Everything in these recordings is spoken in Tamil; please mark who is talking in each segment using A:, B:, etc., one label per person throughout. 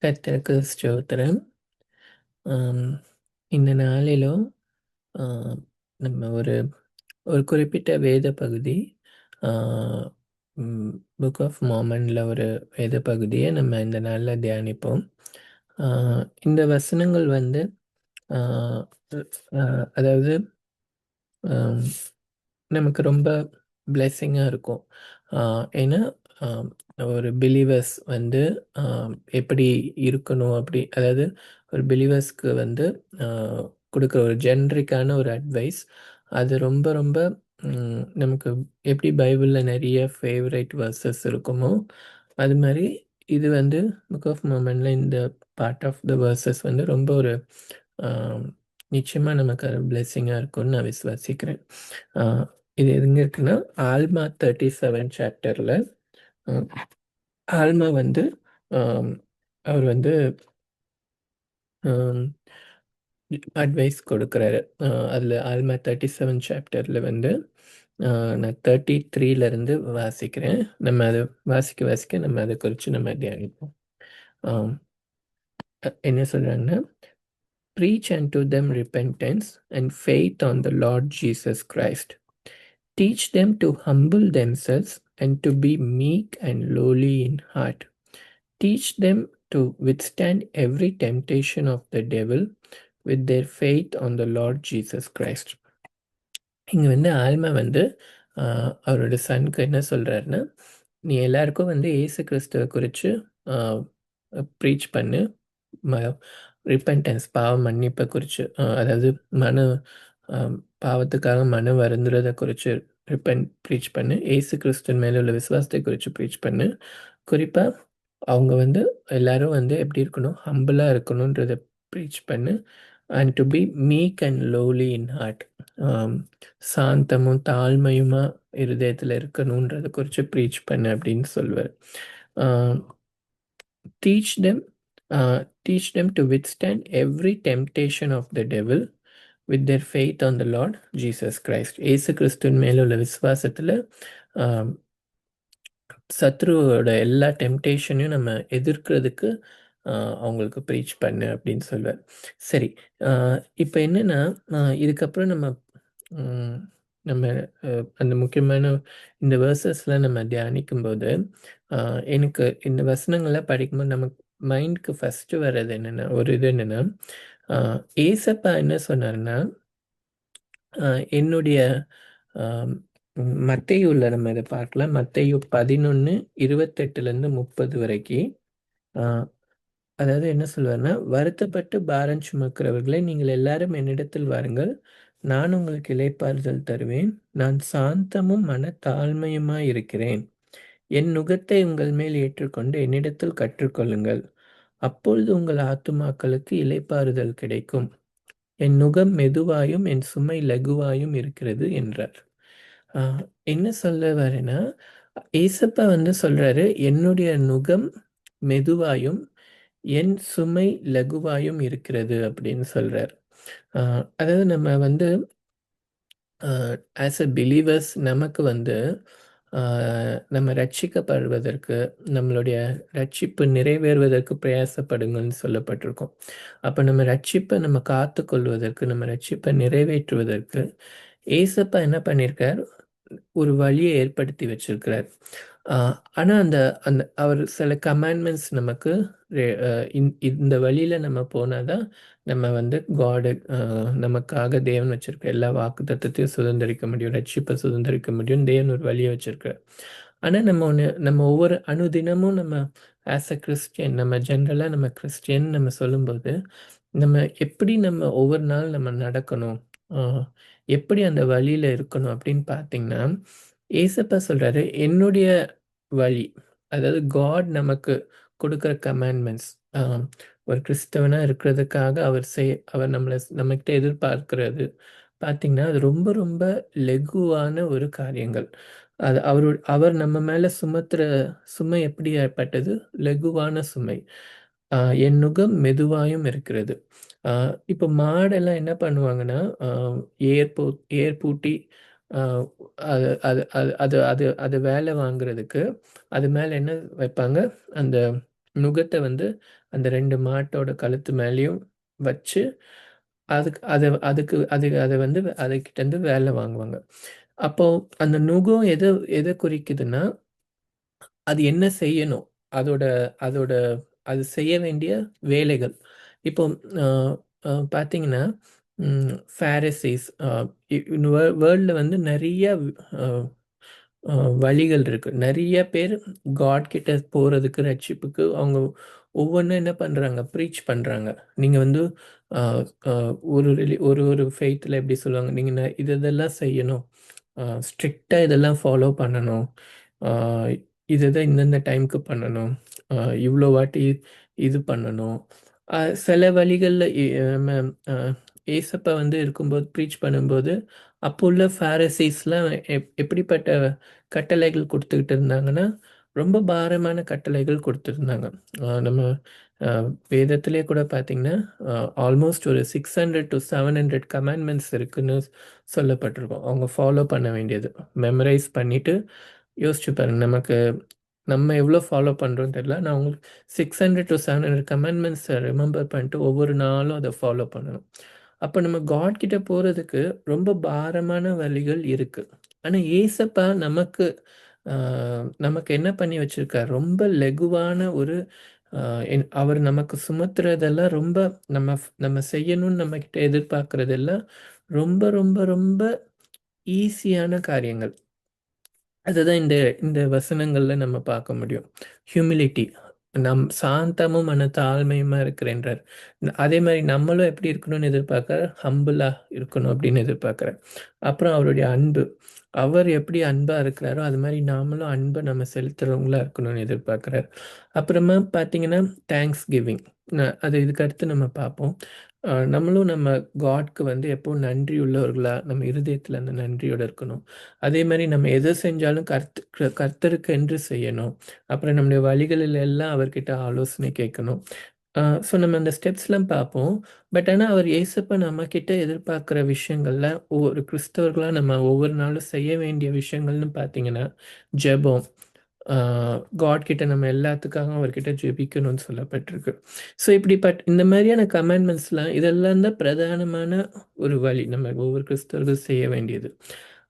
A: கர்த்தருக்கு ஸ்தோத்திரம். ஆம், இந்த நாளிலும் ஆ, நம்ம ஒரு ஒரு குறிப்பிட்ட வேத பகுதி, புக் ஆஃப் மார்மன்ல ஒரு வேத பகுதியை நம்ம இந்த நாளில் தியானிப்போம். ஆ, இந்த வசனங்கள் வந்து ஆ, ஆ, அதாவது ஆம், நமக்கு ரொம்ப பிளெஸ்ஸிங்காக இருக்கும். ஏன்னா ஆம், ஒரு பிலீவர்ஸ் வந்து எப்படி இருக்கணும் அப்படி, அதாவது ஒரு பிலீவர்ஸ்க்கு வந்து கொடுக்குற ஒரு ஜென்ரிக்கான ஒரு அட்வைஸ். அது ரொம்ப ரொம்ப நமக்கு எப்படி பைபிளில் நிறைய ஃபேவரைட் வர்சஸ் இருக்குமோ அது மாதிரி இது வந்து புக் ஆஃப் மோமனில் இந்த பார்ட் ஆஃப் த வர்சஸ் வந்து ரொம்ப ஒரு ஆம், நிச்சயமா நமக்கு அது பிளெஸ்ஸிங்காக இருக்கும்னு நான் விசுவாசிக்கிறேன். ஆஹ் இது எங்க இருக்குன்னா, ஆல்மா 37 சாப்டர்ல ஆல்மா வந்து ஆம், அவர் வந்து அட்வைஸ் கொடுக்குறாரு. அதில் ஆல்மா 37 சாப்டரில் வந்து நான் 33லேருந்து வாசிக்கிறேன். நம்ம அதை வாசிக்க வாசிக்க நம்ம அதை குறித்து நம்ம தியானிப்போம். ஆம், என்ன சொல்கிறாங்கன்னா, preach unto them repentance and faith on the Lord Jesus Christ. Teach them to humble themselves and to be meek and lowly in heart. Teach them to withstand every temptation of the devil with their faith on the Lord Jesus Christ. இங்கே வந்து ஆல்மா வந்து அவரோட சனுக்கு என்ன சொல்கிறாருன்னா, நீ எல்லாருக்கும் வந்து இயேசு கிறிஸ்துவை குறித்து ப்ரீச் பண்ணு. ம ரிப்பன்டன்ஸ் பாவ மன்னிப்பை குறித்து, அதாவது மன ஆம், பாவத்துக்காக மன வருந்துறதை குறித்து ப்ரீச் பண்ணு. இயேசு கிறிஸ்துவின் மேலே உள்ள விசுவாசத்தை குறித்து ப்ரீச் பண்ணு. குறிப்பாக அவங்க வந்து எல்லாரும் வந்து எப்படி இருக்கணும், ஹம்பிளாக இருக்கணுன்றதை ப்ரீச் பண்ணு. And to be meek and lowly in heart, சாந்தமும் தாழ்மையுமா இருதயத்தில் இருக்கணுன்றதை குறித்து ப்ரீச் பண்ணு அப்படின்னு சொல்லுவார். Teach them, teach them to withstand every temptation of the devil with their faith on the Lord Jesus Christ. இயேசு கிறிஸ்துவின் மேல உள்ள விசுவாசத்தில் சத்ருவோட எல்லா டெம்டேஷனையும் நம்ம எதிர்க்கிறதுக்கு அவங்களுக்கு ப்ரீச் பண்ணு அப்படின்னு சொல்லுவார். சரி, இப்போ என்னென்னா, இதுக்கப்புறம் நம்ம ம், நம்ம அந்த முக்கியமான இந்த வேர்சஸ்லாம் நம்ம தியானிக்கும்போது எனக்கு இந்த வசனங்கள்லாம் படிக்கும்போது நமக்கு மைண்டுக்கு ஃபஸ்ட்டு வர்றது என்னென்னா, ஒரு இது என்னென்னா, ஏசப்பா என்ன சொன்னார்னா, என்னுடைய மத்தேயுல நம்ம இதை பார்க்கலாம். மத்தேயு 11:28-30 வரைக்கும். அதாவது என்ன சொல்வார்னா, வருத்தப்பட்டு பாரம் சுமக்கிறவர்களே, நீங்கள் எல்லாரும் என்னிடத்தில் வாருங்கள், நான் உங்களுக்கு இளைப்பாறுதல் தருவேன். நான் சாந்தமும் மனத்தாழ்மையுமாய் இருக்கிறேன். என் நுகத்தை உங்கள் மேல் ஏற்றுக்கொண்டு என்னிடத்தில் கற்றுக்கொள்ளுங்கள். அப்பொழுது உங்கள் ஆத்துமாக்களுக்கு இளைப்பாறுதல் கிடைக்கும். என் நுகம் மெதுவாயும் என் சுமை லகுவாயும் இருக்கிறது என்றார். என்ன சொல்ல வரேன்னா, ஏசப்பா வந்து சொல்றாரு, என்னுடைய நுகம் மெதுவாயும் என் சுமை லகுவாயும் இருக்கிறது அப்படின்னு சொல்றார். அதாவது நம்ம வந்து ஆஸ் அ பிலீவர்ஸ் நமக்கு வந்து நம்ம ரட்சிக்கப்படுவதற்கு, நம்மளுடைய ரட்சிப்பு நிறைவேறுவதற்கு பிரயாசப்படுங்கள்னு சொல்லப்பட்டிருக்கோம். அப்போ நம்ம ரட்சிப்பை நம்ம காத்துக்கொள்வதற்கு, நம்ம ரட்சிப்பை நிறைவேற்றுவதற்கு ஏசப்பா என்ன பண்ணியிருக்கார், ஒரு வழியை ஏற்படுத்தி வச்சிருக்கிறார். ஆனால் அந்த அந்த அவர் சில கமாண்ட்மெண்ட்ஸ் நமக்கு இந்த வழியில் நம்ம போனால் தான் நம்ம வந்து காடு நமக்காக தேவன் வச்சிருக்க எல்லா வாக்குத்தத்தத்தையும் சுதந்திரிக்க முடியும், ரட்சிப்பை சுதந்திரிக்க முடியும். தேவன் ஒரு வழியை வச்சிருக்கார். ஆனால் நம்ம ஒவ்வொரு அனுதினமும் நம்ம ஆஸ் அ கிறிஸ்டியன், நம்ம ஜென்ரலாக நம்ம கிறிஸ்டியன் நம்ம சொல்லும்போது, நம்ம எப்படி நம்ம ஒவ்வொரு நாள் நம்ம நடக்கணும், எப்படி அந்த வழியில் இருக்கணும் அப்படின்னு பார்த்தீங்கன்னா, ஏசப்பா சொல்கிறாரு, என்னுடைய வழி, அதாவது காட் நமக்கு கொடுக்குற கமாண்ட்மெண்ட்ஸ், ஒரு கிறிஸ்தவனாக இருக்கிறதுக்காக அவர் நம்மக்கிட்ட எதிர்பார்க்கிறது பார்த்தீங்கன்னா, அது ரொம்ப ரொம்ப லெகுவான ஒரு காரியங்கள். அது அவர் நம்ம மேலே சுமத்துற சுமை எப்படியாப்பட்டது, லெகுவான சுமை. என் நுகம் மெதுவாயும் இருக்கிறது. இப்போ மாடெல்லாம் என்ன பண்ணுவாங்கன்னா, ஏர் பூ ஏர் பூட்டி ஆ அது அது அது அது அது அது வேலை வாங்குறதுக்கு அது மேலே என்ன வைப்பாங்க, அந்த நுகத்தை வந்து அந்த 2 மாட்டோட கழுத்து மேலேயும் வச்சு அதுக்கு அதை வந்து அதுக்கிட்டேருந்து வேலை வாங்குவாங்க. அப்போ அந்த நுகம் எதை குறிக்குதுன்னா, அது என்ன செய்யணும்? அதோட அதோட அது செய்ய வேண்டிய வேலைகள். இப்போ அ அ பார்த்தீங்கன்னா, ஃபாரிசீஸ் வேர்ல்ட்ல வந்து நெறைய அ அ வழிகள் இருக்கு. நெறைய பேர் காட் கிட்ட போறதுக்கு, ரட்சிப்புக்கு அவங்க ஒவ்வொன்னும் என்ன பண்றாங்க? ப்ரீச் பண்றாங்க. நீங்க வந்து அ அ ஒரு ஒரு ஃபெய்த்ல எப்படி சொல்லுவாங்க? நீங்க இது இதெல்லாம் செய்யணும். ஸ்ட்ரிக்ட்டா இதெல்லாம் ஃபாலோ பண்ணணும். ஆ இதுதான் இந்தந்த டைம்க்கு பண்ணணும். அ இவ்ளோ வாட்டி இது பண்ணணும். சில வழிகள்ல நம்ம அ ஏசப்பா வந்து இருக்கும்போது ப்ரீச் பண்ணும்போது, அப்போ உள்ள ஃபாரிசீஸ்லாம் எப்படிப்பட்ட கட்டளைகள் குடுத்துக்கிட்டு இருந்தாங்கன்னா, ரொம்ப பாரமான கட்டளைகள் குடுத்திருந்தாங்க. நம்ம அ வேதத்திலே கூட பார்த்தீங்கன்னா, ஆல்மோஸ்ட் ஒரு 600 டூ 700 கமாண்ட்மெண்ட்ஸ் இருக்குன்னு சொல்லப்பட்டிருக்கும். அவங்க ஃபாலோ பண்ண வேண்டியது. மெமரைஸ் பண்ணிட்டு யோசிச்சு பாருங்க. நம்ம எவ்வளோ ஃபாலோ பண்றோம்னு தெரியல. ஆனா அவங்களுக்கு 600 டூ 700 கமாண்ட்மெண்ட்ஸ ரிமெம்பர் பண்ணிட்டு ஒவ்வொரு நாளும் அத ஃபாலோ பண்ணணும். அப்ப நம்ம காட் கிட்ட போறதுக்கு ரொம்ப பாரமான வழிகள் இருக்கு. ஆனா ஏசப்பா அ நமக்கு என்ன பண்ணி வச்சிருக்கார், ரொம்ப லெகுவான ஒரு அ அவர் நமக்கு சுமத்துறதெல்லாம் ரொம்ப நம்ம செய்யணும்னு நம்மகிட்ட எதிர்பார்க்கிறதெல்லாம் ரொம்ப, ரொம்ப, ரொம்ப ஈஸியான காரியங்கள். அதுதான் இந்த இந்த வசனங்கள்ல நம்ம பார்க்க முடியும். ஹியூமிலிட்டி. சாந்தமும் மன தாழ்மையுமா இருக்கிறேன்றார். அதே மாரி நம்மளும் எப்படி இருக்கணும்னு எதிர்பார்க்கிறார்? ஹம்பிளா இருக்கணும் அப்படின்னு எதிர்பார்க்கிறார். அப்புறம் அவருடைய அன்பு. அவர் எப்படி அன்பா இருக்கிறாரோ, அது மாரி நாமளும் அன்ப நம்ம செலுத்துறவங்களா இருக்கணும்னு எதிர்பார்க்கிறார். அப்புறமா பார்த்தீங்கன்னா, தேங்க்ஸ் கிவிங். அது இதுக்கு அடுத்து நம்ம பார்ப்போம். நம்மளும் நம்ம காட்க்கு வந்து எப்பவும் நன்றி உள்ளவர்களா, நம்ம இருதயத்தில அந்த நன்றியோட இருக்கணும். அதே மாரி நம்ம எத செஞ்சாலும் கர்த்தருக்கென்று செய்யணும். அப்புறம் நம்முடைய வழிகளில் எல்லாம் அவர்கிட்ட ஆலோசனை கேட்கணும். ஸோ நம்ம அந்த ஸ்டெப்ஸ்லாம் பார்ப்போம். பட் ஆனா அவர் இயேசப்பா நம்மகிட்ட எதிர்பார்க்கிற விஷயங்கள்ல ஒவ்வொரு கிறிஸ்தவர்களா நம்ம ஒவ்வொரு நாளும் செய்ய வேண்டிய விஷயங்கள்னு பார்த்தீங்கன்னா, ஜெபம். ஆ காட் கிட்ட நம்ம எல்லாத்துக்காகவும் அவர்கிட்ட ஜெபிக்கணும்னு சொல்லப்பட்டிருக்கு. ஸோ இந்த மாரியான கமாண்ட்மெண்ட்ஸ்லாம் இதெல்லாம் தான் பிரதானமான ஒரு வழி. நம்ம ஒவ்வொரு கிறிஸ்தவர்கள் செய்ய வேண்டியது.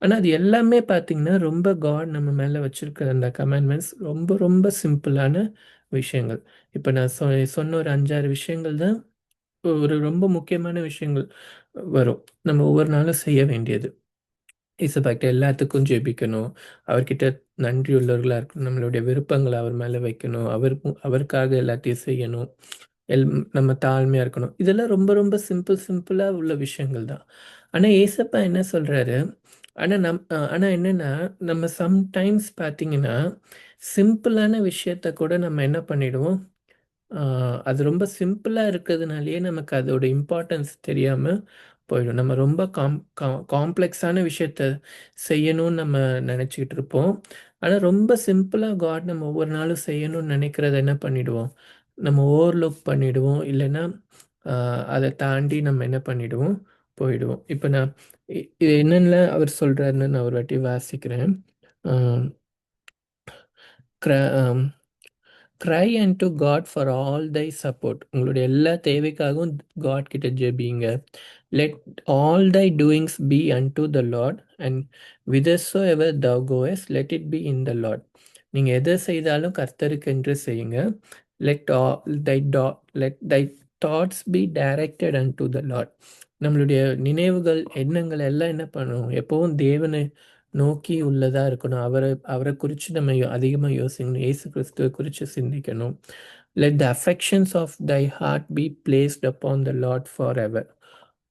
A: ஆனா அது எல்லாமே பார்த்தீங்கன்னா, ரொம்ப காட் நம்ம மேல வச்சிருக்கிற அந்த கமாண்ட்மெண்ட்ஸ் ரொம்ப ரொம்ப சிம்பிளான விஷயங்கள். இப்ப நான் சொன்ன ஒரு 5, 6 விஷயங்கள் தான் ஒரு ரொம்ப முக்கியமான விஷயங்கள் வரும். நம்ம ஒவ்வொரு நாளும் செய்ய வேண்டியது. இயேசுப்பாகிட்ட எல்லாத்துக்கும் ஜெபிக்கணும். அவர்கிட்ட நன்றியுள்ளவர்களா இருக்கணும். நம்மளுடைய விருப்பங்கள அவர் மேல வைக்கணும். அவருக்காக எல்லாத்தையும் செய்யணும். எல் நம்ம தாழ்மையா இருக்கணும். இதெல்லாம் ரொம்ப ரொம்ப சிம்பிளா உள்ள விஷயங்கள் தான். ஆனா ஏசப்பா என்ன சொல்றாரு, ஆனா என்னன்னா, நம்ம சம்டைம்ஸ் பார்த்தீங்கன்னா, சிம்பிளான விஷயத்த கூட நம்ம என்ன பண்ணிடுவோம், ஆ அது ரொம்ப சிம்பிளா இருக்கிறதுனாலயே நமக்கு அதோட இம்பார்ட்டன்ஸ் தெரியாம போயிடும். நம்ம ரொம்ப காம்ப்ளெக்ஸான விஷயத்த செய்யணும்னு நம்ம நெனச்சுக்கிட்டு இருப்போம். ஆனா ரொம்ப சிம்பிளா காட் நம்ம ஒவ்வொரு நாளும் செய்யணும்னு நெனைக்கிறத என்ன பண்ணிடுவோம், நம்ம ஓவர்லுக் பண்ணிடுவோம். இல்லன்னா, அ அத தாண்டி நம்ம என்ன பண்ணிடுவோம், போயிடுவோம். இப்ப நான் இது என்னன்ன அவர் சொல்றாருன்னு நான் ஒரு வாட்டி வாசிக்கிறேன். அ கிர அம் cry unto God for all thy support. உங்களுடைய எல்லா தேவைக்காகவும் காட் கிட்ட ஜெபிங்க. Let all thy doings be unto the Lord and whithersoever thou goest let it be in the Lord. நீங்க எதை செய்தாலும் கர்த்தருக்கென்று செய்யுங்க. லெட் ஆல் தை டா let thy thoughts be directed unto the Lord. நம்மளுடைய நினைவுகள், எண்ணங்கள் எல்லாம் என்ன பண்ணணும்? எப்பவும் தேவனை நோக்கி உள்ளதா இருக்கணும். அவரை குறித்து நம்ம அதிகமாக யோசிக்கணும். இயேசு கிறிஸ்துவை குறித்து சிந்திக்கணும். Let the affections of thy heart be placed upon the Lord for ever.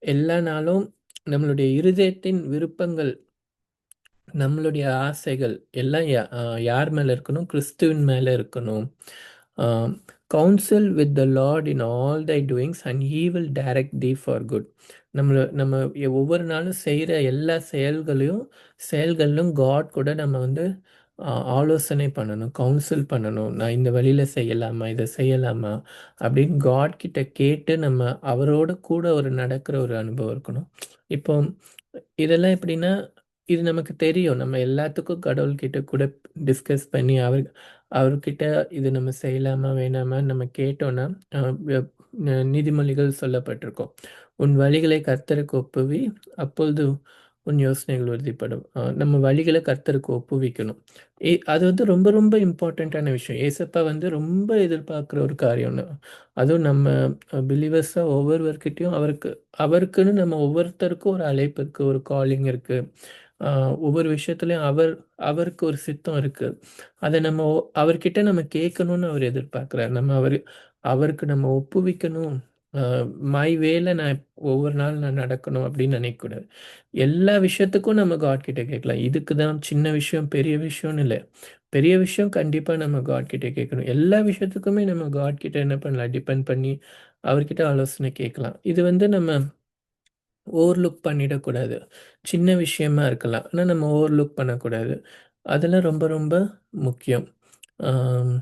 A: எல்லா நாளும் நம்மளுடைய இருதயத்தின் விருப்பங்கள், நம்மளுடைய ஆசைகள் எல்லாம் யார் மேல இருக்கணும்? கிறிஸ்துவின் மேல இருக்கணும். Counsel with the Lord in all thy doings and he will direct thee for good. நம்ம ஒவ்வொரு நாளும் செய்கிற எல்லா செயல்களிலும் காட் கூட நம்ம வந்து ஆலோசனை பண்ணணும், கவுன்சில் பண்ணணும். நான் இந்த வழியில செய்யலாமா, இதை செய்யலாமா அப்படின்னு காட் கிட்ட கேட்டு நம்ம அவரோட கூட ஒரு நடக்கிற ஒரு அனுபவம் இருக்கணும். இப்போ இதெல்லாம் எப்படின்னா, இது நமக்கு தெரியும். நம்ம எல்லாத்துக்கும் கடவுள்கிட்ட கூட டிஸ்கஸ் பண்ணி அவர்கிட்ட இது நம்ம செய்யலாமா வேணாமா நம்ம கேட்டோம்னா, அ வ நீதிமொழிகள் சொல்லப்பட்டிருக்கும். "உன் வழிகளை கர்த்தருக்கு ஒப்புவி, அப்பொழுது உன் யோசனைகள் உறுதிப்படும்." நம்ம வழிகள கர்த்தருக்கு ஒப்புவிக்கணும். அது வந்து ரொம்ப ரொம்ப இம்பார்ட்டன்ட்டான விஷயம். ஏசப்பா வந்து ரொம்ப எதிர்பார்க்குற ஒரு காரியம்னு. அதுவும் நம்ம பிலீவர்ஸா ஒவ்வொருவர்கிட்டயும் அவருக்குன்னு நம்ம ஒவ்வொருத்தருக்கும் ஒரு அழைப்பு இருக்கு, ஒரு காலிங் இருக்கு. அ ஒவ்வொரு விஷயத்துலயும் அவருக்கு ஒரு சித்தம் இருக்கு. அத நம்ம அவர்கிட்ட நம்ம கேட்கணும்னு அவர் எதிர்பார்க்கிறார். நம்ம அவருக்கு நம்ம ஒப்புவிக்கணும். அ மை வேல நான் ஒவ்வொரு நாள் நான் நடக்கணும் அப்படின்னு நினைக்கக்கூடாது. எல்லா விஷயத்துக்கும் நம்ம காட் கிட்ட கேட்கலாம். இதுக்கு தான் சின்ன விஷயம், பெரிய விஷயம்னு இல்ல. பெரிய விஷயம் கண்டிப்பா நம்ம காட் கிட்ட கேட்கணும். எல்லா விஷயத்துக்குமே நம்ம காட் கிட்ட என்ன பண்ணலாம், டிபெண்ட் பண்ணி அவர்கிட்ட ஆலோசனை கேட்கலாம். இது வந்து நம்ம ஓவர்லுக் பண்ணிடக்கூடாது. சின்ன விஷயமா இருக்கலாம். ஆனா நம்ம ஓவர்லுக் பண்ணக்கூடாது. அதெல்லாம் ரொம்ப ரொம்ப முக்கியம். ஆம்.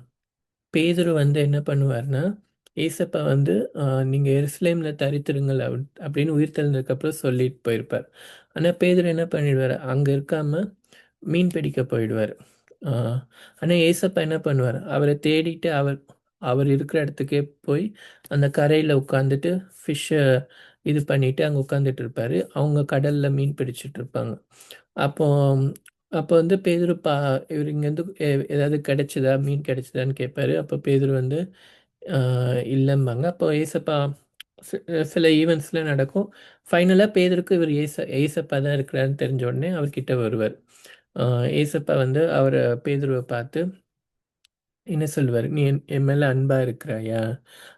A: பேதுரு வந்து என்ன பண்ணுவார்ன்னா, ஏசப்பா வந்து அ நீங்க எருசலேம்ல தரித்திருங்கள் அப்படின்னு உயிர்த்தெழுந்ததுக்கப்புறம் சொல்லிட்டு போயிருப்பார். ஆனா பேதுரு என்ன பண்ணிடுவாரு, அங்க இருக்காம மீன் பிடிக்க போயிடுவாரு. ஆ ஆனா ஏசப்பா என்ன பண்ணுவாரு, அவர தேடிட்டு அவர் அவர் இருக்கிற இடத்துக்கே போய் அந்த கரையில உட்காந்துட்டு ஃபிஷ்ஷ இது பண்ணிட்டு அங்க உட்காந்துட்டு இருப்பாரு. அவங்க கடல்ல மீன் பிடிச்சிட்டு இருப்பாங்க. அப்போ அப்போ வந்து பேதுரு இவரு இங்கேருந்து ஏதாவது கிடைச்சதா? மீன் கிடைச்சதான்னு கேட்பாரு. அப்போ பேதுரு வந்து அ இல்லம்பாங்க. அப்போ ஏசப்பா சி சில ஈவென்ட்ஸ்லாம் நடக்கும். ஃபைனலா பேதுருக்கு இவரு ஏசப்பா தான் இருக்கிறாருன்னு தெரிஞ்ச உடனே அவர்கிட்ட வருவாரு. அ ஏசப்பா வந்து பேதுருவ பார்த்து என்ன சொல்லுவாரு? "நீ என் மேல அன்பா இருக்கிறாயா?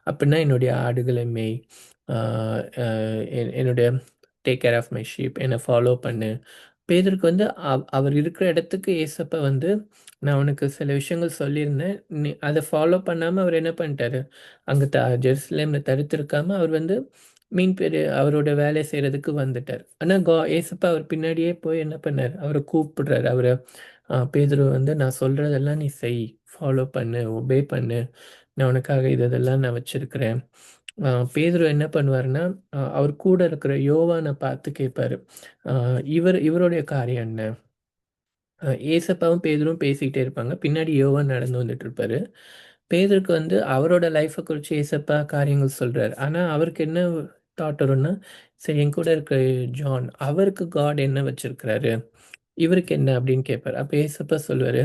A: அப்படின்னா என்னுடைய ஆடுகளை மேய். ஆ அ என்னுடைய take care of my sheep. என்ன ஃபாலோ பண்ணு." பேதுருக்கு வந்து அவர் இருக்கிற இடத்துக்கு ஏசப்பா வந்து, நான் உனக்கு சில விஷயங்கள் சொல்லியிருந்தேன். நீ அத ஃபாலோ பண்ணாம அவர் என்ன பண்ணிட்டாரு, அங்க ஜெருசலேம்ல தரித்திருக்காம அவர் வந்து அவரோட வேலைய செய்றதுக்கு வந்துட்டார். ஆனா ஏசப்பா அவர் பின்னாடியே போய் என்ன பண்ணாரு, அவர கூப்பிடுறாரு. பேதுரு வந்து நான் சொல்றதெல்லாம் நீ செய். ஃபாலோ பண்ணு, ஒபே பண்ணு. நான் உனக்காக இதெல்லாம் நான் வச்சிருக்கிறேன். பேதுரு என்ன பண்ணுவாருன்னா, அவர் கூட இருக்கிற யோவான பார்த்து கேட்பாரு. அ இவருடைய காரியம் என்ன? ஏசப்பாவும் பேதுருவும் பேசிக்கிட்டே இருப்பாங்க. பின்னாடி யோவான் நடந்து வந்துட்டுருப்பாரு. பேதுருக்கு வந்து அவரோட லைஃப்ப குறிச்சு ஏசப்பா காரியங்கள் சொல்றாரு. ஆனா, அவருக்கு என்ன தாட் வரும்னா, சரி என் கூட இருக்க ஜான், அவருக்கு காட் என்ன வச்சிருக்கிறாரு? இவருக்கு என்ன? அப்படின்னு கேட்பாரு. அப்ப ஏசப்பா சொல்லுவாரு,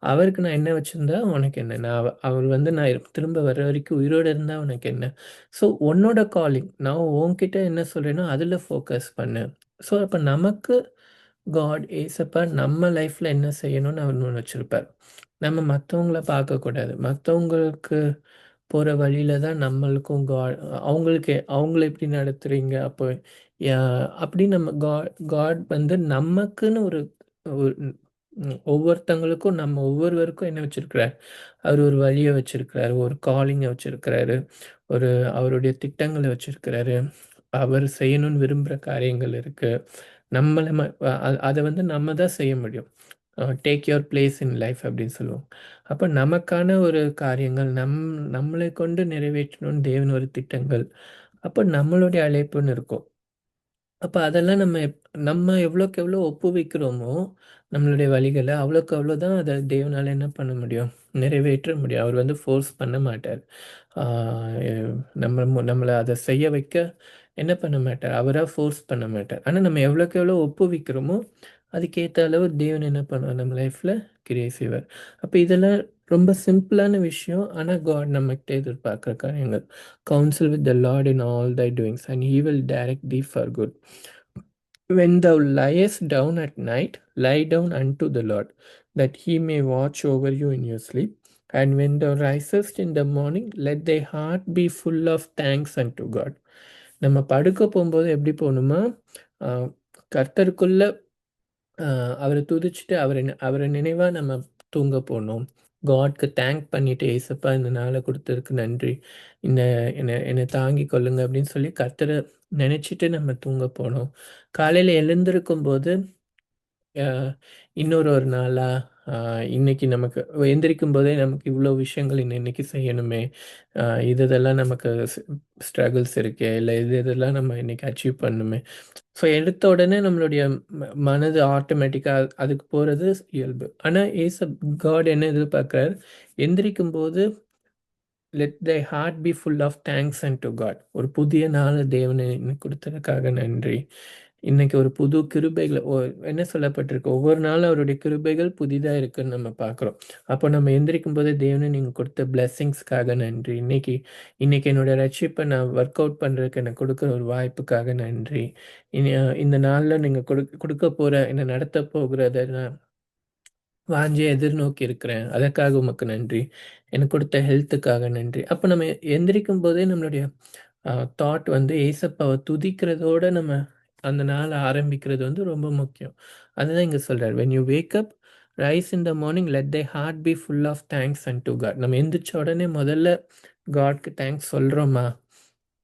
A: அவருக்கு நான் என்ன வச்சிருந்தா உனக்கு என்ன? அவர் வந்து நான் திரும்ப வர்ற வரைக்கும் உயிரோட இருந்தா உனக்கு என்ன? ஸோ உன்னோட காலிங் நான் உன்கிட்ட என்ன சொல்றேனோ, அதுல ஃபோக்கஸ் பண்ணு. ஸோ அப்ப நமக்கு காட் ஏசப்பா நம்ம லைஃப்ல என்ன செய்யணும்னு அவர் ஒண்ணு வச்சிருப்பார். நம்ம மத்தவங்கள பார்க்கக்கூடாது. மத்தவங்களுக்கு போற வழியில தான் நம்மளுக்கும் அவங்கள எப்படி நடத்துறீங்க? அப்போ யா அப்படி நம்ம காட் வந்து நமக்குன்னு ஒரு ஒரு ஒவ்வொருத்தங்களுக்கும் நம்ம ஒவ்வொருவருக்கும் என்ன வச்சிருக்கிறார்? அவர் ஒரு வழிய வச்சிருக்கிறாரு. ஒரு காலிங்க வச்சிருக்கிறாரு. ஒரு அவருடைய திட்டங்கள வச்சிருக்கிறாரு. அவர் செய்யணும்னு விரும்புற காரியங்கள் இருக்கு. நம்மள ம அத வந்து நம்ம தான் செய்ய முடியும். Take your place in life அப்படின்னு சொல்லுவோம். அப்ப நமக்கான ஒரு காரியங்கள் நம்மளை கொண்டு நிறைவேற்றணும்னு தேவன் ஒரு திட்டங்கள். அப்ப நம்மளுடைய அழைப்புன்னு இருக்கும். அப்ப அதெல்லாம் நம்ம எவ்வளோக்கு எவ்வளோ ஒப்புவிக்கிறோமோ, நம்மளுடைய வழிகள, அவ்வளோக்கு அவ்வளோ தான் அத தேவனால என்ன பண்ண முடியும்? நிறைவேற்ற முடியும். அவர் வந்து ஃபோர்ஸ் பண்ண மாட்டார். ஆ எ நம்மள அத செய்ய வைக்க என்ன பண்ண மாட்டார். அவரா ஃபோர்ஸ் பண்ண மாட்டார். ஆனா நம்ம எவ்வளோக்கு எவ்வளோ ஒப்புவிக்கிறோமோ, அதுக்கேத்த அளவு தேவன் என்ன பண்ணுவார் நம்ம லைஃப்ல கிரியை செய்வார். அப்ப இதெல்லாம் ரொம்ப சிம்பிளான விஷயம். ஆனா காட் நம்மகிட்ட எதிர்பார்க்கிற காரியங்கள். "Counsel with the Lord in all thy doings and he will direct thee for good." When thou liest down at night, lie down unto the Lord, that he may watch over you in your sleep. And when thou risest in the morning, let thy heart be full of thanks unto God. நம்ம படுக்க போகும்போது எப்படி போகணுமா, அ கர்த்தருக்குள்ள அவர துதிச்சுட்டு அவர நினைவா நம்ம தூங்க போணும். காட்க்கு தேங்க் பண்ணிட்டு, "ஏசப்பா இந்த நாள குடுத்ததுக்கு நன்றி. இந்த என்ன தாங்கிக் கொள்ளுங்க" அப்படின்னு சொல்லி கர்த்தர நெனச்சுட்டு நம்ம தூங்க போணும். காலையில எழுந்திருக்கும்போது, அ இன்னொரு ஒரு நாளா, அ இன்னைக்கு நமக்கு எந்திரிக்கும்போதே நமக்கு இவ்ளோ விஷயங்கள் இன்னைக்கு செய்யணுமே, இதெல்லாம் நமக்கு ஸ்ட்ரகிள்ஸ் இருக்கே, இல்ல இதெல்லாம் நம்ம இன்னைக்கு அச்சீவ் பண்ணணுமே. ஸோ எடுத்த உடனே நம்மளுடைய மனது ஆட்டோமேட்டிக்காக அதுக்கு போகிறது இயல்பு. ஆனால் காட் என்ன எதிர்பார்க்குறார், எந்திரிக்கும் போது let thy heart be full of thanks unto God. ஒரு புதிய நாள் தேவனை எனக்கு கொடுத்ததுக்காக நன்றி. இன்னைக்கு ஒரு புது கிருபைகள் என்ன சொல்லப்பட்டிருக்கு, ஒவ்வொரு நாளும் அவருடைய கிருபைகள் புதிதாக இருக்குன்னு நம்ம பார்க்குறோம். அப்போ நம்ம எந்திரிக்கும் போது தேவனை நீங்கள் கொடுத்த பிளெஸ்ஸிங்ஸ்க்காக நன்றி. இன்னைக்கு என்னோட ரட்சிப்பை நான் ஒர்க் அவுட் பண்ணுறதுக்கு எனக்கு கொடுக்குற ஒரு வாய்ப்புக்காக நன்றி. இனி இந்த நாளில் நீங்கள் கொடுக்க போகிற என்னை நடத்த போகிறத நான் வாஞ்சியை எதிர்நோக்கி இருக்கிறேன், அதற்காக உமக்கு நன்றி. எனக்கு கொடுத்த ஹெல்த்துக்காக நன்றி. அப்போ நம்ம எந்திரிக்கும் போதே நம்மளுடைய தாட் வந்து ஏசப்பாவை துதிக்கிறதோட நம்ம அந்த நாள் ஆரம்பிக்கிறது வந்து ரொம்ப முக்கியம். அதுதான் இங்கே சொல்கிறார், when you wake up rise in the morning let thy heart be full of thanks unto God. நம்ம எந்திரிச்ச உடனே முதல்ல காட்க்கு தேங்க்ஸ் சொல்கிறோமா?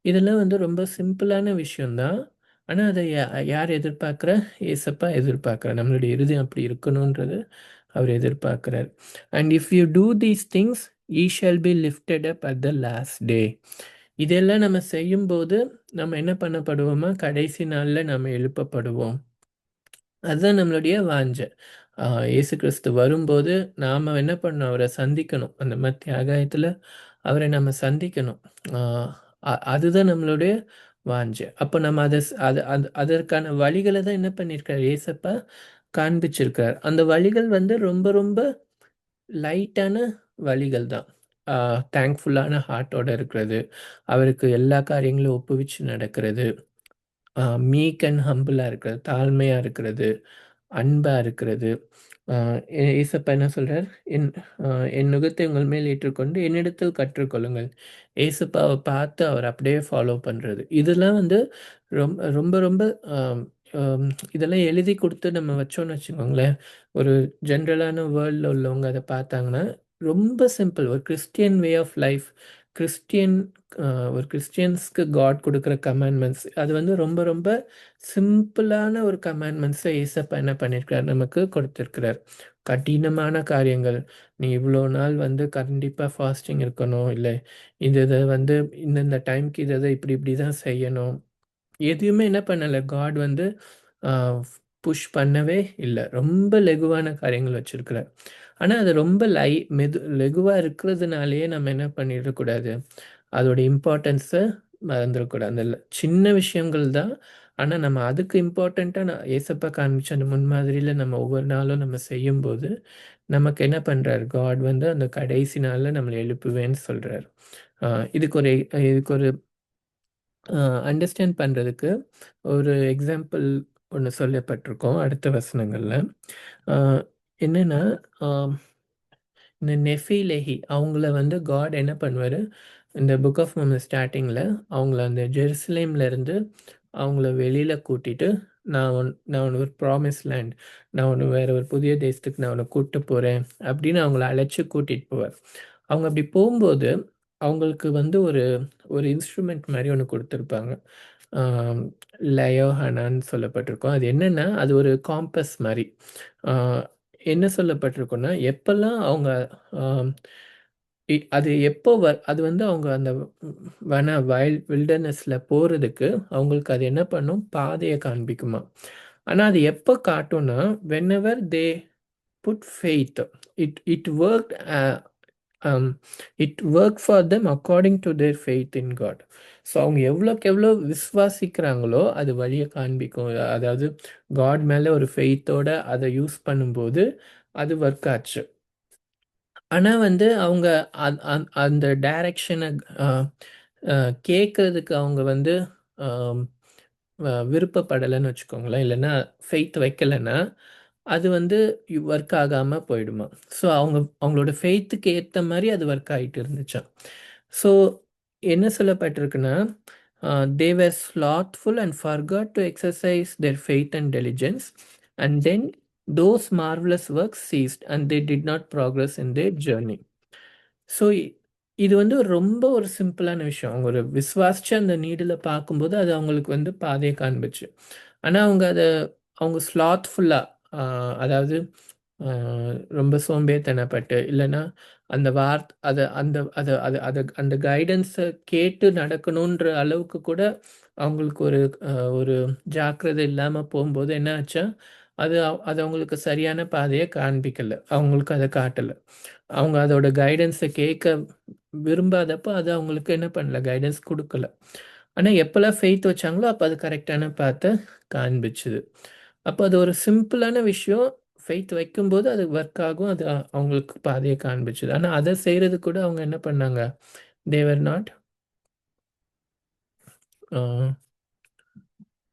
A: இதெல்லாம் வந்து ரொம்ப சிம்பிளான விஷயம்தான். ஆனால் அதை யார் எதிர்பார்க்குறா? ஏசப்பா எதிர்பார்க்குறா. நம்மளுடைய இருதயம் அப்படி இருக்கணுன்றது அவர் எதிர்பார்க்குறார். And if you do these things he shall be lifted up at the last day. இதெல்லாம் நம்ம செய்யும்போது நம்ம என்ன பண்ணப்படுவோமா? கடைசி நாளில் நம்ம எழுப்பப்படுவோம். அதுதான் நம்மளுடைய வாஞ்சை. இயேசு கிறிஸ்து வரும்போது நாம் என்ன பண்ணணும்? அவரை சந்திக்கணும். அந்த மத்திய ஆகாயத்தில் அவரை நம்ம சந்திக்கணும். அதுதான் நம்மளுடைய வாஞ்சை. அப்போ நம்ம அதை அது அது அதற்கான வழிகளை தான் என்ன பண்ணியிருக்காரு ஏசப்பா காண்பிச்சிருக்கார். அந்த வழிகள் வந்து ரொம்ப ரொம்ப லைட்டான வழிகள் தான். தேங்க்ஃபுல்லான ஹார்ட்டோட இருக்கிறது, அவருக்கு எல்லா காரியங்களும் ஒப்புவிச்சு நடக்கிறது, மீக் அண்ட் ஹம்பிளாக இருக்கிறது, தாழ்மையாக இருக்கிறது, அன்பாக இருக்கிறது. ஏசப்பா என்ன சொல்கிறார், என் நுகத்தை உங்கள் மேல் ஏற்றுக்கொண்டு என்னிடத்தில் கற்றுக்கொள்ளுங்கள். ஏசப்பாவை பார்த்து அவர் அப்படியே ஃபாலோ பண்ணுறது, இதெல்லாம் வந்து ரொம்ப ரொம்ப ரொம்ப இதெல்லாம் எழுதி கொடுத்து நம்ம வச்சோன்னு வச்சுக்கோங்களேன், ஒரு ஜென்ரலான வேர்ல்டில் உள்ளவங்க அதை பார்த்தாங்கன்னா ரொம்ப சிம்பிள். ஒரு Christian way of life, Christian ஒரு கிறிஸ்டியன்ஸ்க்கு காட் கொடுக்குற கமாண்ட்மெண்ட்ஸ் அது வந்து ரொம்ப ரொம்ப சிம்பிளான ஒரு கமாண்ட்மெண்ட்ஸை ஏசப்பா என்ன பண்ணியிருக்கிறார், நமக்கு கொடுத்துருக்கிறார். கடினமான காரியங்கள், நீ இவ்வளோ நாள் வந்து கண்டிப்பாக ஃபாஸ்டிங் இருக்கணும், இல்லை இதை வந்து இந்தந்த டைம்க்கு இதை இப்படி இப்படி தான் செய்யணும், எதுவுமே என்ன பண்ணலை காட் வந்து புஷ் பண்ணவே இல்லை. ரொம்ப லெகுவான காரியங்கள் வச்சுருக்கிறார். ஆனால் அது ரொம்ப லெகுவாக இருக்கிறதுனாலேயே நம்ம என்ன பண்ணிடக்கூடாது, அதோட இம்பார்ட்டன்ஸை மறந்துடக்கூடாது. அந்த சின்ன விஷயங்கள் தான், ஆனால் நம்ம அதுக்கு இம்பார்ட்டண்ட்டாக நான் ஏசப்பா காமிச்ச அந்த முன்மாதிரியில் நம்ம ஒவ்வொரு நாளும் நம்ம செய்யும்போது நமக்கு என்ன பண்ணுறாரு காட் வந்து அந்த கடைசி நாளில் நம்மளை எழுப்புவேன்னு சொல்கிறார். இதுக்கு ஒரு அண்டர்ஸ்டாண்ட் பண்ணுறதுக்கு ஒரு எக்ஸாம்பிள் ஒன்று சொல்லப்பட்டிருக்கோம் அடுத்த வசனங்களில். என்னென்னா, இந்த நெஃபிலேஹி அவங்கள வந்து காட் என்ன பண்ணுவார், இந்த புக் ஆஃப் மோமன் ஸ்டார்டிங்கில் அவங்கள அந்த ஜெருசலேம்லேருந்து அவங்கள வெளியில் கூட்டிட்டு, நான் ஒன்று ஒரு ப்ராமிஸ் லேண்ட், நான் ஒன்று வேறு ஒரு புதிய தேசத்துக்கு நான் ஒன்று கூப்பிட்டு போகிறேன் அப்படின்னு அவங்கள அழைச்சி கூட்டிகிட்டு போவார். அவங்க அப்படி போகும்போது அவங்களுக்கு வந்து ஒரு ஒரு இன்ஸ்ட்ருமெண்ட் மாதிரி ஒன்று கொடுத்துருப்பாங்க. லயோஹானான்னு சொல்லப்பட்டிருக்கோம். அது என்னென்னா, அது ஒரு காம்பஸ் மாதிரி. என்ன சொல்லப்பட்டிருக்குன்னா, எப்போல்லாம் அவங்க அது எப்போ அது வந்து அவங்க அந்த வில்டர்னஸில் போகிறதுக்கு அவங்களுக்கு அது என்ன பண்ணும், பாதையை காண்பிக்குமா. ஆனால் அது எப்போ காட்டும்னா, whenever they put faith, it worked it worked for them according to their faith in God. So அவங்க எவ்வளோக்கு எவ்வளோ விசுவாசிக்கிறாங்களோ அது வழியை காண்பிக்கும். அதாவது காட் மேலே ஒரு ஃபெய்த்தோட அதை யூஸ் பண்ணும்போது அது ஒர்க் ஆச்சு. ஆனால் வந்து அவங்க அந்த டைரக்ஷனை கேட்கறதுக்கு அவங்க வந்து விருப்பப்படலைன்னு வச்சுக்கோங்களேன், இல்லைன்னா ஃபெய்த் வைக்கலைன்னா அது வந்து ஒர்க் ஆகாமல் போயிடுமா. ஸோ அவங்களோட ஃபெய்த்துக்கு ஏற்ற மாதிரி அது ஒர்க் ஆகிட்டு இருந்துச்சான். ஸோ என்ன சொல்லப்பட்டிருக்குன்னா, they were slothful and forgot to exercise their faith and diligence, and then those marvelous works ceased and they did not progress in their journey. So இது வந்து ரொம்ப ஒரு சிம்பிளான விஷயம். அவங்க ஒரு விசுவாசிச்சு அந்த நீடில் பார்க்கும்போது அது அவங்களுக்கு வந்து பாதையை காண்பிச்சு. ஆனால் அவங்க ஸ்லாத்ஃபுல்லாக, அதாவது ரொம்ப சோம்பேறித்தனப்பட்டு, இல்லைன்னா அந்த அந்த கைடன்ஸை கேட்டு நடக்கணுன்ற அளவுக்கு கூட அவங்களுக்கு ஒரு ஜாக்கிரதை இல்லாமல் போகும்போது என்ன ஆச்சா, அது அவங்களுக்கு சரியான பாதையை காண்பிக்கல, அவங்களுக்கு அதை காட்டலை. அவங்க அதோட கைடன்ஸை கேட்க விரும்பாதப்போ அது அவங்களுக்கு என்ன பண்ணல, கைடன்ஸ் கொடுக்கல. ஆனால் எப்போல்லாம் ஃபெய்த் வச்சாங்களோ அப்போ அது கரெக்டான பாத்தை காண்பிச்சுது. அப்போ அது ஒரு சிம்பிளான விஷயம். ஃபெய்த் வைக்கும்போது அது ஒர்க் ஆகும், அது அவங்களுக்கு பாதையை காண்பிச்சுது. ஆனால் அதை செய்கிறது கூட அவங்க என்ன பண்ணாங்க, தேவர் நாட்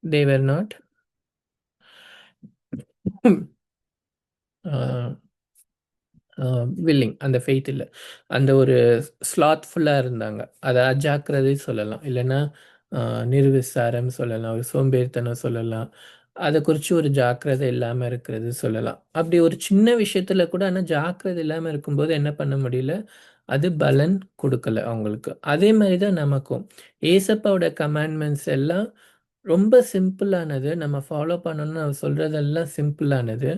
A: தேவர் நாட் வில்லிங். அந்த ஃபெய்த் இல்லை, அந்த ஒரு ஸ்லாத்ஃபுல்லாக இருந்தாங்க. அதை அஜாக்கிரதை சொல்லலாம், இல்லைன்னா நிர்விசாரம் சொல்லலாம், ஒரு சோம்பேறித்தனம் சொல்லலாம், அதை குறித்து ஒரு ஜாக்கிரதை இல்லாமல் இருக்கிறது சொல்லலாம். அப்படி ஒரு சின்ன விஷயத்துல கூட ஆனால் ஜாக்கிரதை இல்லாமல் இருக்கும்போது என்ன பண்ண முடியல, அது பலன் கொடுக்கல அவங்களுக்கு. அதே மாதிரி தான் நமக்கும் ஏசப்பாவோட கமாண்ட்மெண்ட்ஸ் எல்லாம் ரொம்ப சிம்பிளானது. நம்ம ஃபாலோ பண்ணணும்னு அவர் சொல்றதெல்லாம் சிம்பிளானது.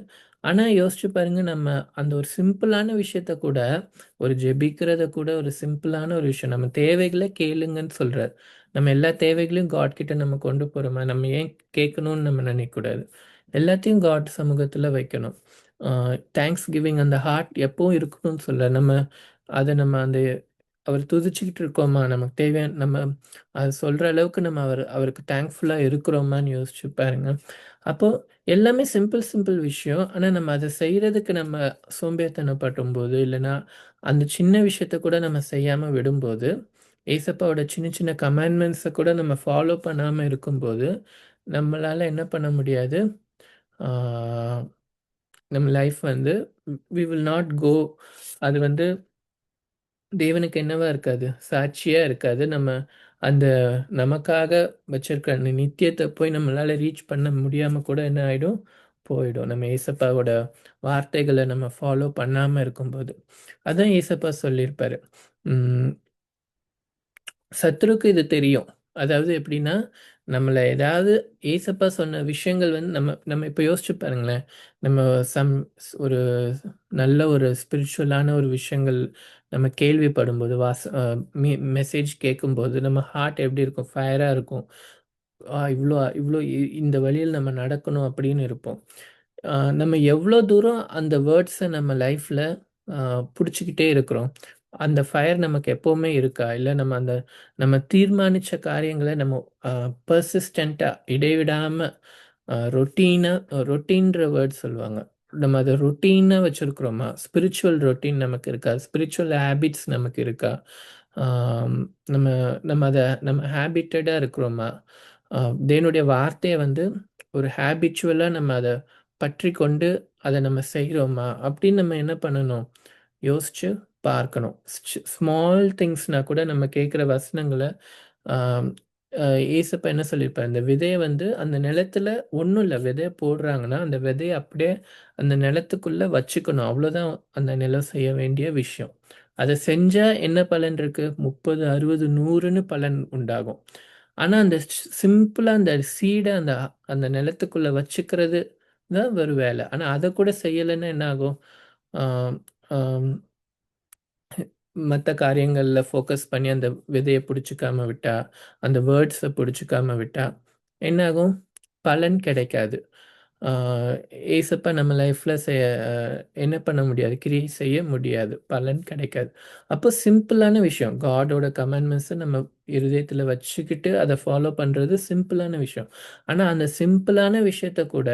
A: ஆனா யோசிச்சு பாருங்க, நம்ம அந்த ஒரு சிம்பிளான விஷயத்த கூட, ஒரு ஜெபிக்கிறத கூட ஒரு சிம்பிளான ஒரு விஷயம். நம்ம தேவைகள கேளுங்கன்னு சொல்றார். நம்ம எல்லா தேவைகளையும் காட் கிட்ட நம்ம கொண்டு போறோமா? நம்ம ஏன் கேட்கணும்னு நம்ம நினைக்கக்கூடாது. எல்லாத்தையும் காட் சமூகத்துல வைக்கணும். அ தேங்க்ஸ் கிவிங் அந்த ஹார்ட் எப்பவும் இருக்கணும்னு சொல்றார். நம்ம அந்த அவர் துதிச்சுக்கிட்டு இருக்கோமா? நமக்கு தேவையான நம்ம அது சொல்ற அளவுக்கு நம்ம அவருக்கு தேங்க்ஃபுல்லா இருக்கிறோமான்னு யோசிச்சு பாருங்க. அப்போ எல்லாமே சிம்பிள் சிம்பிள் விஷயம். ஆனா நம்ம அத செய்றதுக்கு நம்ம சோம்பேறித்தனப்படும்போது, இல்லன்னா அந்த சின்ன விஷயத்த கூட நம்ம செய்யாம விடும்போது, ஏசப்பாவோட சின்ன சின்ன கமாண்ட்மெண்ட்ஸ கூட நம்ம ஃபாலோ பண்ணாம இருக்கும்போது, நம்மளால என்ன பண்ண முடியாது? ஆ நம்ம லைஃப் வந்து வி வில் நாட் கோ. அது வந்து தேவனுக்கு என்னவா இருக்காது, சாட்சியா இருக்காது. நம்ம அந்த நமக்காக வச்சிருக்க அந்த நித்தியத்தை போய் நம்மளால ரீச் பண்ண முடியாம கூட என்ன ஆயிடும், போயிடும். நம்ம ஏசப்பாவோட வார்த்தைகளை நம்ம ஃபாலோ பண்ணாம இருக்கும்போது. அதான் ஏசப்பா சொல்லியிருப்பாரு. உம் சத்துருக்கு இது தெரியும். அதாவது எப்படின்னா, நம்மள ஏதாவது ஏசப்பா சொன்ன விஷயங்கள் வந்து நம்ம நம்ம இப்ப யோசிச்சு பாருங்களேன். நம்ம சம் ஒரு நல்ல ஒரு ஸ்பிரிச்சுவலான ஒரு விஷயங்கள் நம்ம கேள்விப்படும்போது, மெசேஜ் கேட்கும்போது, நம்ம ஹார்ட் எப்படி இருக்கும்? ஃபயரா இருக்கும். இவ்ளோ இவ்ளோ இந்த வழியில் நம்ம நடக்கணும் அப்படின்னு இருப்போம். நம்ம எவ்வளோ தூரம் அந்த வேர்ட்ஸை நம்ம லைஃப்ல பிடிச்சிக்கிட்டே இருக்கிறோம். அந்த ஃபயர் நமக்கு எப்பவுமே இருக்கா? இல்லை நம்ம தீர்மானிச்ச காரியங்களை நம்ம பர்சிஸ்டண்ட்டாக இடைவிடாம ரொட்டீனா, ரொட்டீன்ற வேர்ட் சொல்லுவாங்க. நம்ம அதை ரொட்டீனாக வச்சுருக்குறோமா? ஸ்பிரிச்சுவல் ரொட்டீன் நமக்கு இருக்கா? ஸ்பிரிச்சுவல் ஹேபிட்ஸ் நமக்கு இருக்கா? ஆம், நம்ம நம்ம ஹேபிட்டடாக இருக்கிறோமா? தேவனுடைய வார்த்தையை வந்து ஒரு ஹேபிச்சுவலாக நம்ம அதை பற்றி கொண்டு அதை நம்ம செய்கிறோமா அப்படின்னு நம்ம என்ன பண்ணணும், யோசிச்சு பார்க்கணும். ஸ்மால் திங்ஸ்னா கூட நம்ம கேட்குற வசனங்களை ஆம், ஏசப்பா என்ன சொல்லியிருப்பார், இந்த விதையை வந்து அந்த நிலத்துல ஒன்றும் இல்லை, விதைய போடுறாங்கன்னா அந்த விதையை அப்படியே அந்த நிலத்துக்குள்ள வச்சுக்கணும். அவ்வளோதான் அந்த நிலம் செய்ய வேண்டிய விஷயம். அதை செஞ்சா என்ன பலன் இருக்கு? 30, 60, 100ன்னு பலன் உண்டாகும். ஆனா அந்த சிம்பிளா அந்த சீடை அந்த அந்த நிலத்துக்குள்ள வச்சுக்கிறது தான் ஒரு வேலை. ஆனா அதை கூட செய்யலைன்னா என்ன ஆகும்? ஆம், ஆம், மற்ற காரியங்களில் ஃபோக்கஸ் பண்ணி அந்த விதையை பிடிச்சிக்காம விட்டா, அந்த வேர்ட்ஸை பிடிச்சிக்காம விட்டா என்னாகும்? பலன் கிடைக்காது. ஆஹ் ஏசப்பா நம்ம லைஃப்பில் என்ன பண்ண முடியாது, கிரியை செய்ய முடியாது, பலன் கிடைக்காது. அப்போ சிம்பிளான விஷயம், காடோட கமாண்ட்மெண்ட்ஸை நம்ம இருதயத்தில் வச்சுக்கிட்டு அதை ஃபாலோ பண்ணுறது சிம்பிளான விஷயம். ஆனால் அந்த சிம்பிளான விஷயத்த கூட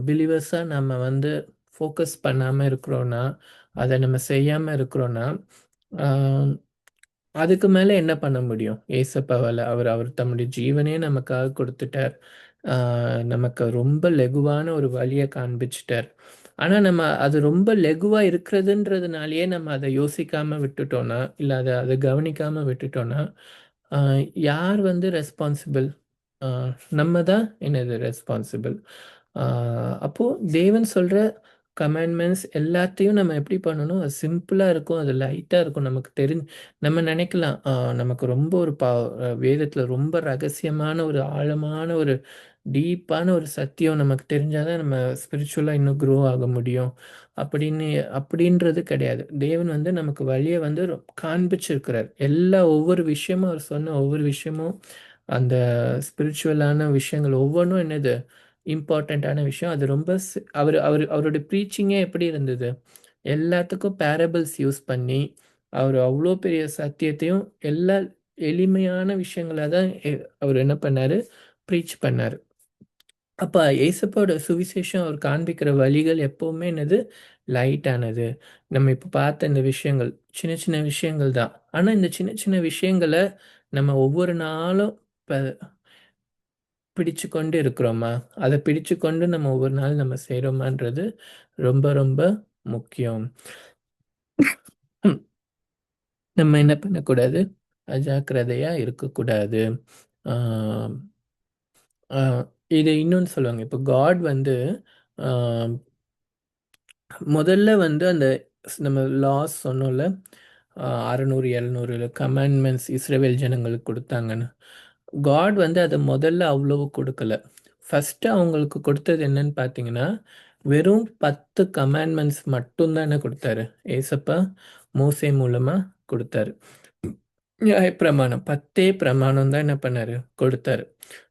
A: பிலீவர்ஸாக நம்ம வந்து ஃபோக்கஸ் பண்ணாமல் இருக்கிறோன்னா, அதை நம்ம செய்யாமல் இருக்கிறோன்னா, ஆஹ் அதுக்கு மேலே என்ன பண்ண முடியும் ஏசப்பாவால்? அவர் அவர் தம்முடைய ஜீவனே நமக்காக கொடுத்துட்டார். நமக்கு ரொம்ப லெகுவான ஒரு வழியை காண்பிச்சிட்டார். ஆனால் நம்ம அது ரொம்ப லெகுவாக இருக்கிறதுன்றதுனாலயே நம்ம அதை யோசிக்காமல் விட்டுட்டோன்னா, இல்லை அதை கவனிக்காமல் விட்டுட்டோன்னா, யார் வந்து ரெஸ்பான்சிபிள்? நம்ம தான் என்னது ரெஸ்பான்சிபிள். அப்போ தேவன் சொல்ற கமாண்ட்மெண்ட்ஸ் எல்லாத்தையும் நம்ம எப்படி பண்ணணும்? அது சிம்பிளா இருக்கும், அது லைட்டா இருக்கும். நமக்கு நம்ம நினைக்கலாம், நமக்கு ரொம்ப ஒரு வேதத்துல ரொம்ப ரகசியமான ஒரு ஆழமான ஒரு டீப்பான ஒரு சத்தியம் நமக்கு தெரிஞ்சா தான் நம்ம ஸ்பிரிச்சுவலா இன்னும் க்ரோ ஆக முடியும். அப்படின்னு அப்படின்றது கிடையாது. தேவன் வந்து நமக்கு வழிய வந்து காண்பிச்சிருக்கிறார். ஒவ்வொரு விஷயமும் அவர் சொன்ன ஒவ்வொரு விஷயமும் அந்த ஸ்பிரிச்சுவலான விஷயங்கள் ஒவ்வொன்னும் என்னது இம்பார்ட்டண்ட்டான விஷயம். அது ரொம்ப அவருடைய ப்ரீச்சிங்கே எப்படி இருந்தது? எல்லாத்துக்கும் பேரபிள்ஸ் யூஸ் பண்ணி, அவர் அவ்ளோ பெரிய சத்தியத்தையும் எல்லா எளிமையான விஷயங்களா தான் அவர் என்ன பண்ணாரு? ப்ரீச் பண்ணாரு. அப்ப ஏசப்பாவோட சுவிசேஷம் அவர் காண்பிக்கிற வழிகள் எப்பவுமே என்னது? லைட்டானது. நம்ம இப்ப பார்த்த இந்த விஷயங்கள், சின்ன சின்ன விஷயங்கள் தான். ஆனா இந்த சின்ன சின்ன விஷயங்கள நம்ம ஒவ்வொரு நாளும் ப பிடிச்சுக்கொண்டு இருக்கிறோமா? அத பிடிச்சுக்கொண்டு நம்ம ஒவ்வொரு நாள் நம்ம செய்றோமான்றது ரொம்ப ரொம்ப முக்கியம். ம். நம்ம என்ன பண்ணக்கூடாது? அஜாக்கிரதையா இருக்கக்கூடாது. ஆ ஆ இது இன்னொன்னு சொல்லுவாங்க. இப்போ காட் வந்து ஆ முதல்ல வந்து அந்த நம்ம லாஸ் சொன்னோம்ல, 600, 700 கமாண்ட்மெண்ட்ஸ் இஸ்ரவேல் ஜனங்களுக்கு குடுத்தாங்கன்னு. காட் வந்து அத முதல்ல அவ்வளவு குடுக்கல. ஃபர்ஸ்ட்டு அவங்களுக்கு குடுத்தது என்னன்னு பார்த்தீங்கன்னா, வெறும் 10 கமாண்ட்மெண்ட்ஸ் மட்டும் தான குடுத்தாரு. ஏசப்பா மோசே மூலமா குடுத்தாரு. நியாயப்பிரமாணம் 10 பிரமாணம் தான் என்ன பண்ணாரு? கொடுத்தாரு.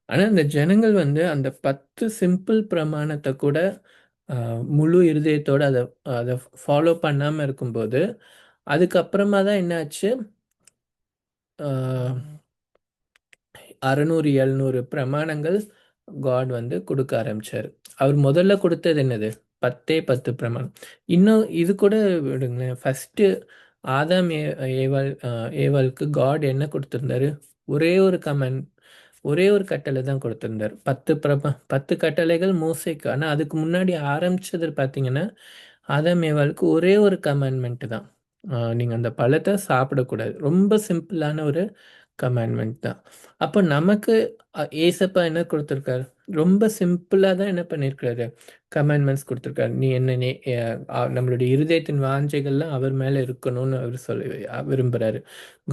A: ஆனா, இந்த ஜனங்கள் வந்து அந்த 10 சிம்பிள் பிரமாணத்த கூட அ முழு இருதயத்தோட அத அத ஃபாலோ பண்ணாம இருக்கும்போது, அதுக்கப்புறமா தான் என்ன ஆச்சு? ஆ 600, 700 பிரமாணங்கள் காட் வந்து குடுக்க ஆரம்பிச்சாரு. அவர் முதல்ல குடுத்தது என்னது? 10 பிரமாணம். இன்னும் இது கூட விடுங்களேன். ஃபர்ஸ்ட்டு ஆதாம் ஏவாள் ஏவாளுக்கு காட் என்ன குடுத்திருந்தாரு? ஒரே ஒரு கமாண்ட் ஒரே ஒரு கட்டளை தான் குடுத்திருந்தாரு. 10 கட்டளைகள் மோசேக்கு. ஆனா அதுக்கு முன்னாடி ஆரம்பிச்சது பார்த்தீங்கன்னா, ஆதாம் ஏவாளுக்கு ஒரே ஒரு கமாண்ட்மென்ட் தான். நீங்க அந்த பழத்த சாப்பிடக்கூடாது. ரொம்ப சிம்பிளான ஒரு கமாண்ட்மெண்ட் தான். அப்போ நமக்கு ஏசப்பா என்ன குடுத்துருக்காரு? ரொம்ப சிம்பிளா தான் என்ன பண்ணியிருக்காரு? கமாண்ட்மெண்ட்ஸ் குடுத்துருக்காரு. நீ என்ன நே அ அ நம்மளுடைய இருதயத்தின் வாஞ்சைகள்லாம் அவர் மேல இருக்கணும்னு அவரு சொல்லி விரும்புறாரு.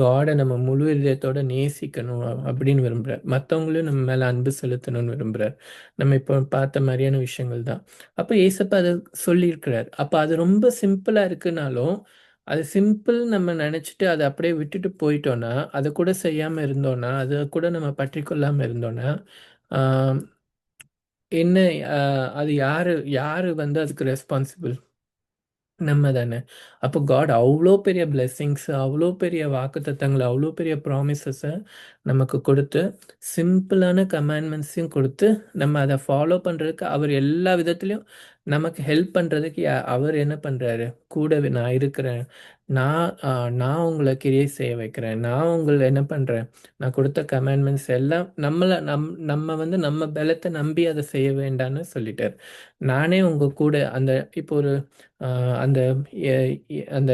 A: காட நம்ம முழு இதயத்தோட நேசிக்கணும் அப்படின்னு விரும்புறாரு. மத்தவங்களையும் நம்ம மேல அன்பு செலுத்தணும்னு விரும்புறாரு. நம்ம இப்போ பார்த்த மாரியான விஷயங்கள் தான். அப்ப ஏசப்பா அத சொல்லியிருக்கிறார். அப்ப அது ரொம்ப சிம்பிளா இருக்குனாலும், அது சிம்பிள் நம்ம நெனச்சுட்டு அத அப்படியே விட்டுட்டு போயிட்டோம்னா, அத கூட செய்யாம இருந்தோம்னா, அத கூட நம்ம பற்றிக்கொள்ளாம இருந்தோம்னா, ஆ என்ன அ அது யாரு யாரு வந்து அதுக்கு ரெஸ்பான்சிபிள்? நம்ம தானே. அப்போ காட் அவ்ளோ பெரிய பிளெஸ்ஸிங்ஸ், அவ்ளோ பெரிய வாக்குத்தத்தங்கள, அவ்ளோ பெரிய ப்ராமிசஸ நமக்கு குடுத்து, சிம்பிளான கமாண்ட்மெண்ட்ஸையும் குடுத்து, நம்ம அத ஃபாலோ பண்றதுக்கு அவர் எல்லா விதத்திலயும் நமக்கு ஹெல்ப் பண்றதுக்கு அவர் என்ன பண்றாரு? கூடவே நான் இருக்கிறேன். நான் உங்கள கிரியை செய்ய வைக்கிறேன். நான் உங்கள என்ன பண்றேன்? நான் குடுத்த கமாண்ட்மெண்ட்ஸ் எல்லாம் நம்ம வந்து நம்ம பலத்த நம்பி அத செய்ய வேண்டான்னு சொல்லிட்டாரு. நானே உங்க கூட அந்த இப்போ ஒரு அ அந்த எ எ அந்த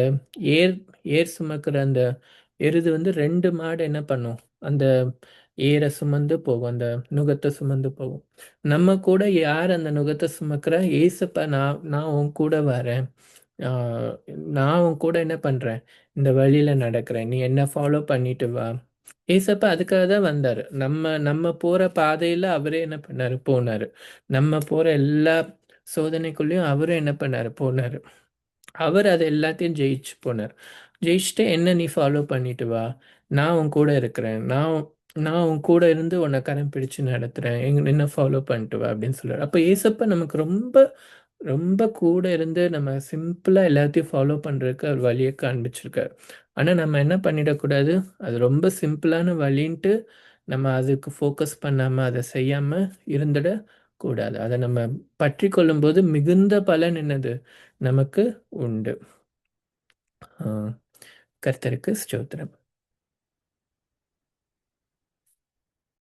A: ஏர் ஏர் சுமக்கிற அந்த எருது வந்து 2 மாடு என்ன பண்ணும்? அந்த ஏர சுமந்து போகும். அந்த நுகத்த சுமந்து போகும். நம்ம கூட யார் அந்த நுகத்த சுமக்கிறா? ஏசப்பா நான் நான் உன் கூட வரேன். ஆ நான் உன் கூட என்ன பண்றேன்? இந்த வழியில நடக்கிறேன். நீ என்ன ஃபாலோ பண்ணிட்டு வா. ஏசப்பா அதுக்காக தான் வந்தாரு. நம்ம நம்ம போற பாதையில அவரே என்ன பண்ணாரு? போனாரு. நம்ம போற எல்லா சோதனைக்குள்ளயும் அவரும் என்ன பண்ணாரு? போனாரு. அவர் அது எல்லாத்தையும் ஜெயிச்சு போனார். ஜெயிச்சுட்டு என்ன நீ ஃபாலோ பண்ணிட்டு வா. நான் உன் கூட இருக்கிறேன். நான் உன் கூட இருந்து உன்னை கரம் பிடிச்சு நடத்துறேன். என்ன ஃபாலோ பண்ணிட்டு வா அப்படின்னு சொல்றாரு. அப்ப ஏசப்பா நமக்கு ரொம்ப ரொம்ப கூட இருந்து நம்ம சிம்பிளா எல்லாத்தையும் ஃபாலோ பண்றதுக்கு அவர் வழிய காண்பிச்சிருக்காரு. ஆனா நம்ம என்ன பண்ணிடக்கூடாது, அது ரொம்ப சிம்பிளான வழின்ட்டு நம்ம அதுக்கு ஃபோக்கஸ் பண்ணாம, அத செய்யாம இருந்துடக் கூடாது. அத நம்ம பற்றிக் கொள்ளும்போது மிகுந்த பலன் என்னது? நமக்கு உண்டு. ஆ கர்த்தருக்கு ஸ்தோத்திரம்.